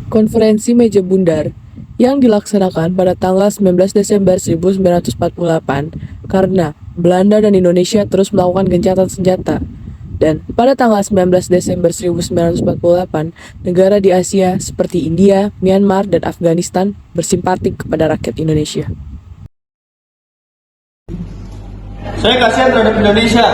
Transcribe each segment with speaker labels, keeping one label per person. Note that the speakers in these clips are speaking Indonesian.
Speaker 1: Konferensi Meja Bundar yang dilaksanakan pada tanggal 19 Desember 1948 karena Belanda dan Indonesia terus melakukan gencatan senjata. Dan pada tanggal 19 Desember 1948, negara di Asia seperti India, Myanmar, dan Afghanistan bersimpatik kepada rakyat Indonesia.
Speaker 2: Saya kasihan terhadap Indonesia.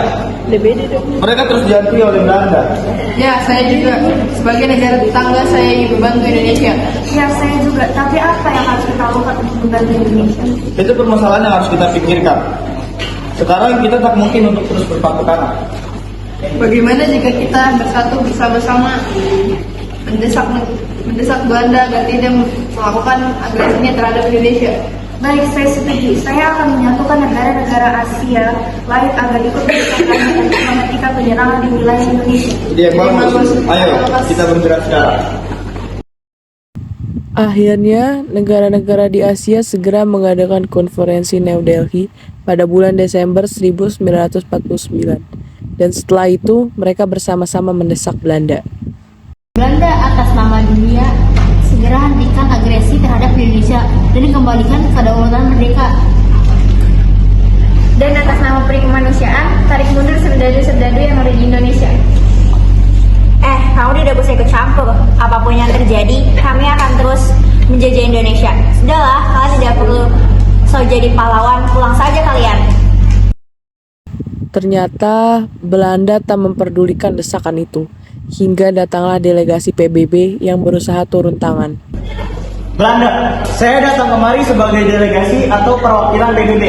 Speaker 2: Mereka terus dihantui oleh Belanda.
Speaker 3: Ya, saya juga. Sebagai negara tetangga, saya juga bantu Indonesia.
Speaker 4: Ya, saya juga. Tapi apa yang harus kita lakukan untuk membantu Indonesia?
Speaker 2: Itu permasalahan yang harus kita pikirkan. Sekarang kita tak mungkin untuk terus berpangku tangan.
Speaker 3: Bagaimana jika kita bersatu bersama-sama mendesak Belanda agar tidak melakukan agresinya terhadap Indonesia?
Speaker 4: Baik, saya setuju. Saya akan menyatukan negara-negara Asia lain agar ikut bersama untuk menghentikan penyerangan di wilayah Indonesia.
Speaker 2: Jadi yang bagus. Ayo, kita bergerak sekarang.
Speaker 1: Akhirnya, negara-negara di Asia segera mengadakan konferensi New Delhi pada bulan Desember 1949. Dan setelah itu, mereka bersama-sama mendesak Belanda.
Speaker 5: Belanda atas nama dunia segera hentikan agresi terhadap Indonesia dan kembalikan kedaulatan merdeka.
Speaker 4: Dan atas nama perikemanusiaan, tarik mundur serdadu-serdadu yang ada di Indonesia.
Speaker 5: Kamu tidak usah ikut campur. Apapun yang terjadi, kami akan terus menjajah Indonesia. Sudahlah, kalian tidak perlu jadi pahlawan, pulang saja kalian.
Speaker 1: Ternyata Belanda tak memperdulikan desakan itu, hingga datanglah delegasi PBB yang berusaha turun tangan.
Speaker 2: Belanda, saya datang kemari sebagai delegasi atau perwakilan PBB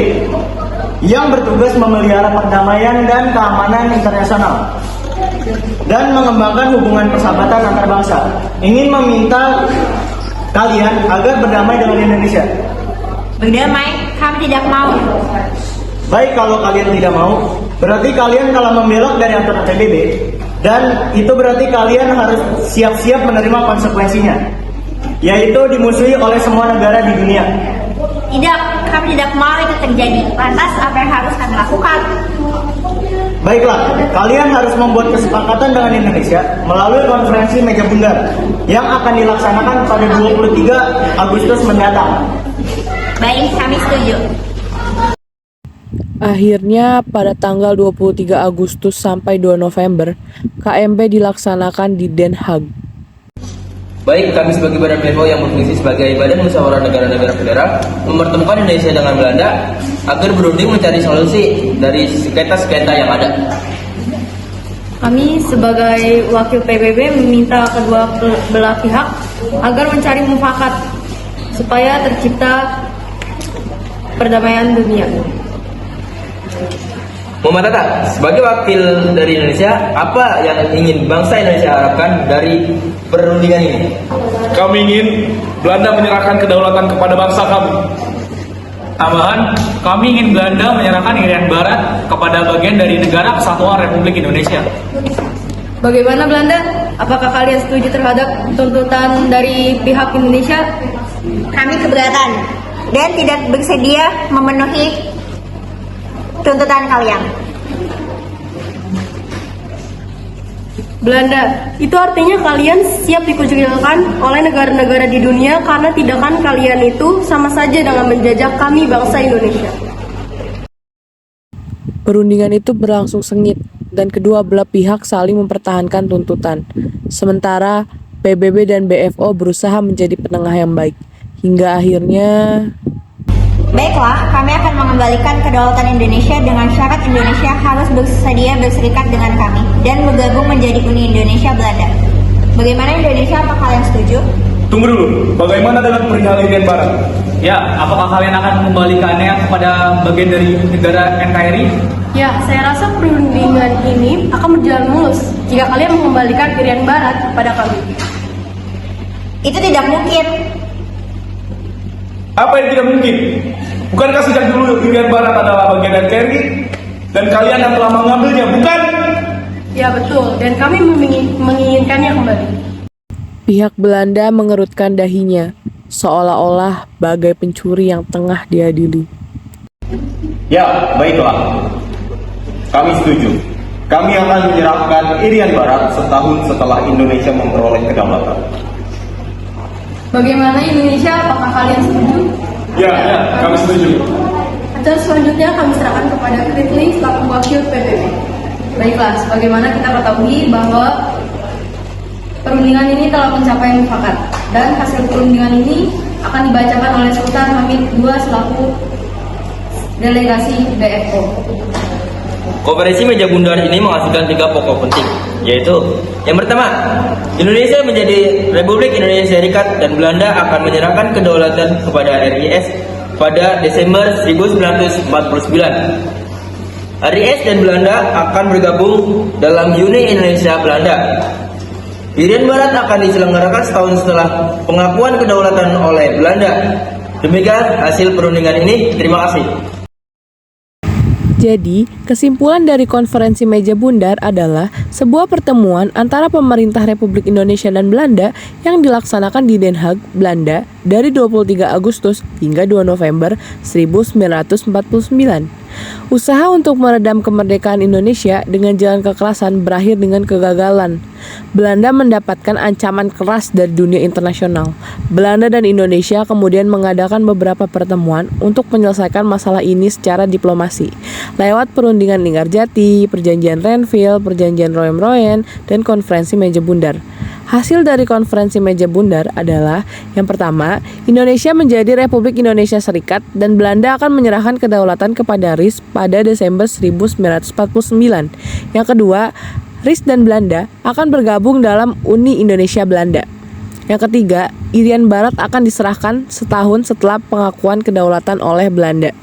Speaker 2: yang bertugas memelihara perdamaian dan keamanan internasional dan mengembangkan hubungan persahabatan antar bangsa. Ingin meminta kalian agar berdamai dengan Indonesia.
Speaker 5: Berdamai? Kami tidak mau.
Speaker 2: Baik, kalau kalian tidak mau, berarti kalian telah membelok dari aturan PBB, dan itu berarti kalian harus siap-siap menerima konsekuensinya, yaitu dimusuhi oleh semua negara di dunia.
Speaker 5: Tidak, kami tidak mau itu terjadi. Lantas apa yang harus kami lakukan?
Speaker 2: Baiklah, kalian harus membuat kesepakatan dengan Indonesia melalui konferensi Meja Bundar yang akan dilaksanakan pada 23 Agustus mendatang.
Speaker 5: Baik, kami setuju.
Speaker 1: Akhirnya pada tanggal 23 Agustus sampai 2 November, KMP dilaksanakan di Den Haag.
Speaker 6: Baik, kami sebagai Badan PFO yang berfungsi sebagai Badan Musyawarah Negara-Negara Federal mempertemukan Indonesia dengan Belanda agar berunding mencari solusi dari sengketa-sengketa yang ada.
Speaker 3: Kami sebagai wakil PBB meminta kedua belah pihak agar mencari mufakat supaya tercipta perdamaian dunia.
Speaker 6: Muhammad Hatta, sebagai wakil dari Indonesia, apa yang ingin bangsa Indonesia harapkan dari perundingan ini?
Speaker 7: Kami ingin Belanda menyerahkan kedaulatan kepada bangsa kami. Tambahan, kami ingin Belanda menyerahkan Irian Barat kepada bagian dari Negara Kesatuan Republik Indonesia.
Speaker 3: Bagaimana Belanda? Apakah kalian setuju terhadap tuntutan dari pihak Indonesia?
Speaker 5: Kami keberatan dan tidak bersedia memenuhi tuntutan kalian.
Speaker 3: Belanda, itu artinya kalian siap dikucilkan oleh negara-negara di dunia karena tindakan kalian itu sama saja dengan menjajah kami bangsa Indonesia.
Speaker 1: Perundingan itu berlangsung sengit dan kedua belah pihak saling mempertahankan tuntutan. Sementara PBB dan BFO berusaha menjadi penengah yang baik. Hingga akhirnya...
Speaker 5: Baiklah, kami akan mengembalikan kedaulatan Indonesia dengan syarat Indonesia harus bersedia berserikat dengan kami dan bergabung menjadi Uni Indonesia Belanda. Bagaimana Indonesia? Apa kalian setuju?
Speaker 7: Tunggu dulu, bagaimana dengan perihal Irian Barat? Ya, apakah kalian akan mengembalikannya kepada bagian dari negara NKRI?
Speaker 3: Ya, saya rasa perundingan ini akan berjalan mulus jika kalian mengembalikan Irian Barat kepada kami.
Speaker 5: Itu tidak mungkin.
Speaker 7: Apa yang tidak mungkin? Bukankah sejak dulu Irian Barat adalah bagian dari NKRI dan kalian yang telah mengambilnya, bukan?
Speaker 3: Ya betul, dan kami menginginkannya kembali.
Speaker 1: Pihak Belanda mengerutkan dahinya, seolah-olah bagai pencuri yang tengah diadili.
Speaker 2: Ya, baiklah. Kami setuju. Kami akan menyerahkan Irian Barat setahun setelah Indonesia memperoleh kedaulatan.
Speaker 3: Bagaimana Indonesia? Apakah kalian setuju?
Speaker 7: Ya, kami setuju.
Speaker 3: Acara selanjutnya kami serahkan kepada Kritli selaku wakil PBB. Baiklah, sebagaimana kita ketahui bahwa perundingan ini telah mencapai mufakat dan hasil perundingan ini akan dibacakan oleh Sultan Hamid II selaku delegasi BFO.
Speaker 6: Konferensi meja bundar ini menghasilkan 3 pokok penting, yaitu yang pertama, Indonesia menjadi Republik Indonesia Serikat dan Belanda akan menyerahkan kedaulatan kepada RIS pada Desember 1949. RIS dan Belanda akan bergabung dalam Uni Indonesia Belanda. Irian Barat akan diselenggarakan setahun setelah pengakuan kedaulatan oleh Belanda. Demikian hasil perundingan ini. Terima kasih.
Speaker 1: Jadi, kesimpulan dari konferensi meja bundar adalah sebuah pertemuan antara pemerintah Republik Indonesia dan Belanda yang dilaksanakan di Den Haag, Belanda dari 23 Agustus hingga 2 November 1949. Usaha untuk meredam kemerdekaan Indonesia dengan jalan kekerasan berakhir dengan kegagalan. Belanda mendapatkan ancaman keras dari dunia internasional. Belanda dan Indonesia kemudian mengadakan beberapa pertemuan untuk menyelesaikan masalah ini secara diplomasi, lewat perundingan Linggarjati, perjanjian Renville, perjanjian Royan-Royan, dan konferensi meja bundar. Hasil dari konferensi meja bundar adalah yang pertama, Indonesia menjadi Republik Indonesia Serikat dan Belanda akan menyerahkan kedaulatan kepada RIS pada Desember 1949. Yang kedua, RIS dan Belanda akan bergabung dalam Uni Indonesia Belanda. Yang ketiga, Irian Barat akan diserahkan setahun setelah pengakuan kedaulatan oleh Belanda.